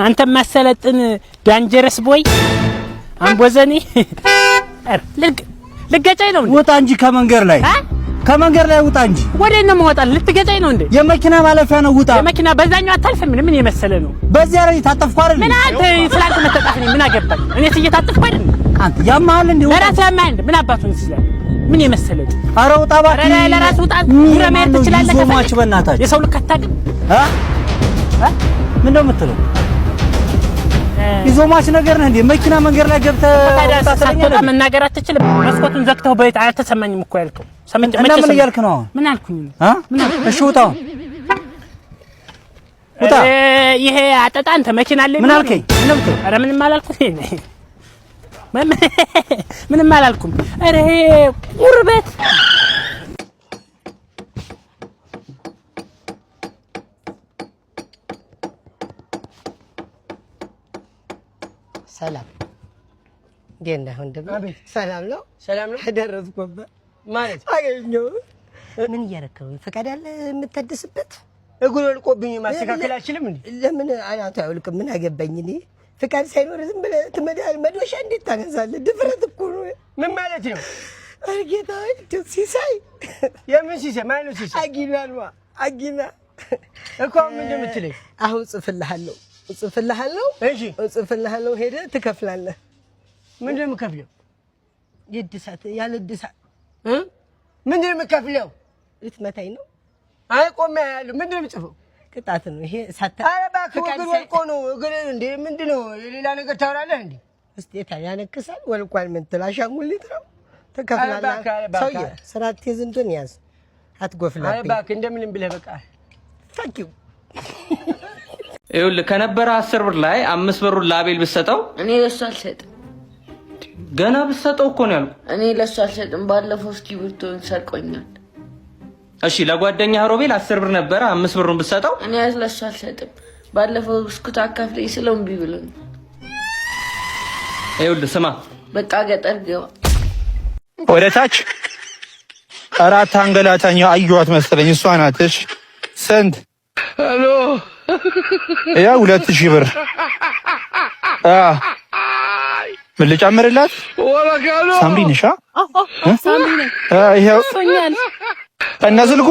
አንተ ማሰለጥን ዳንጀረስ ቦይ አንቦዘኔ ልገጨኝ ነው ውጣ እንጂ ከመንገር ላይ ውጣ እንጂ ወዴት ነው የምወጣው? ልትገጨኝ ነው እንዴ? የመኪና ማለፊያ ነው ውጣ። የመኪና በዛኛው አታልፍም። ምን የመሰለ ነው? በዚያ ላይ ታጠፍኩ አይደል? ምን አንተ ስላንተ መተጣፍኝ ምን አገባኝ? እኔ እየታጠፍኩ አይደል? አንተ ያማል እንዴ? ለራስ ያማል እንዴ? ምን አባቱን ይችላል? ምን የመሰለ ነው? ኧረ ውጣ እባክህ። ኧረ ለራስ ውጣ። ጉረሜር ትችላለህ። ዞማች በእናታችሁ የሰው ልክ አታውቅም። ምን ነው የምትለው? ይዞማች ነገር ነህ እንዴ? መኪና መንገድ ላይ ገብተህ ታሰለኛለህ። መናገር አትችልም። መስኮቱን ዘግተው በይት አልተሰማኝም እኮ ያልከው ሰምቼ ምን እያልክ ነው? ምን አልኩኝ? እሺ ውጣ ውጣ። ይሄ አጠጣ አንተ መኪና አለ። ምን አልከኝ? ምን ነው የምትለው? ኧረ ምንም አላልኩም። ምንም አላልኩም። ኧረ ይሄ ቁርበት ሰላም ገና ወንድም ሰላም ነው። ደረስኩበት ማለት አገኘሁ። ምን እያረከው ፈቃድ አለ የምታድስበት? እግሩ ልቆብኝ ማስተካከል አልችልም እንዴ? ለምን አናቱ አይወልቅም? ምን አገባኝ እኔ። ፈቃድ ሳይኖር ዝም ብለህ ትመዳል። መዶሻ እንዴት ታነሳለህ? ድፍረት እኮ ነው። ምን ማለት ነው? አርጌታ ሲሳይ የምን ሲሳይ? ማን ነው ሲሳይ? አጊና እኮ ምን እንደምትለኝ አሁን ጽፍልሃለሁ። እጽፍልሃለሁ ሄደህ ትከፍላለህ። ምንድን ነው የምከፍለው? ያለ እድሳት ምንድን ነው የምከፍለው? ልትመታኝ ነው? አይ ቆሜ ያለው ምንድን ነው የምጽፈው? ቅጣት ነው ይሄ። ኧረ እባክህ እግር ወልቆ ነው። እግር እንደ ምንድን ነው የሌላ ነገር ታወራለህ እንዴ? እስቲ ያነክሳል። ወልቋል ምን ትል? አሻንጉሊት ነው። ትከፍላለህ። ሰውዬ ስርዓት ትይዝ እንትን ያዝ። አትጎፍላብኝ። ኧረ እባክህ እንደምንም ብለህ በቃ ታንኪው። ይኸውልህ ከነበረ 10 ብር ላይ 5 ብሩን ላቤል ብትሰጠው እኔ ለሱ አልሰጥም። ገና ብትሰጠው እኮ ነው ያልኩህ። እኔ ለሱ አልሰጥም። ባለፈው እስክሪብቶን ሰርቆኛል። እሺ ለጓደኛህ ሮቤል 10 ብር ነበረ 5 ብሩን ብትሰጠው እኔ ለሱ አልሰጥም። ባለፈው ብስኩት አካፍለኝ ስለው እምቢ ብሎኝ። ይኸውልህ ስማ፣ በቃ ገጠር ገባ ወደ ታች አራት አንገላታኛ አዩዋት መሰለኝ። እሷ ናት። እሺ ስንት? ሄሎ ያ 2000 ብር። ምን ልጨምርላት? ሳምሪ ነሽ? ሳምሪ ነኝ። ይሄው ሶኛል እና ስልኩ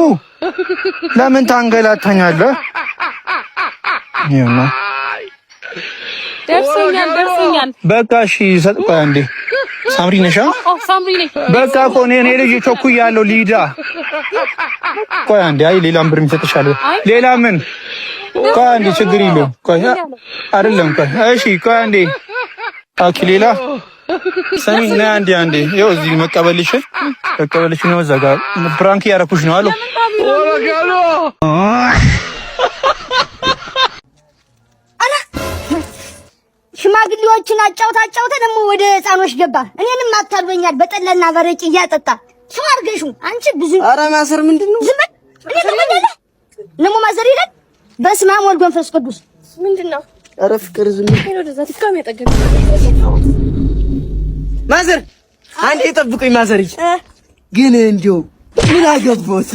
ለምን ታንገላታኛለህ? ይሄማ ደርሶኛል። በቃ እሺ ሰጥቆ አንዴ። ሳምሪ ነሽ? ሳምሪ ነኝ። በቃ እኮ እኔ ልጅ ቸኩያለሁ። ሊዳ ቆይ አንዴ። አይ ሌላም ብር እሰጥሻለሁ። ሌላ ምን? ቆይ አንዴ ችግር የለውም። ቆይ አይደለም። ቆይ እሺ ቆይ አንዴ። አኪ ሌላ ሰሚ ነይ አንዴ። ይኸው እዚህ መቀበልሽ ነው። እዛ ጋር ፕራንክ ያረኩሽ ነው አሉ። ሽማግሌዎችን አጫውታ ደግሞ ወደ ህፃኖች ገባ። እኔንም አታልበኛል በጠላና በረጭ እያጠጣ ስም አድርገሽው አንቺ ብዙ። ኧረ ማሰር ምንድን ነው? ዝም በል። እኔ ተመለለ ነሞ ማዘር ይላል። በስመ አብ ወልድ ወመንፈስ ቅዱስ ምንድን ነው? ኧረ ፍቅር ዝም በል። ወደዛ ትካም ያጠገብ ማዘር አንዴ ጠብቁኝ። ማዘር ግን እንዲያው ምን አገባሁት?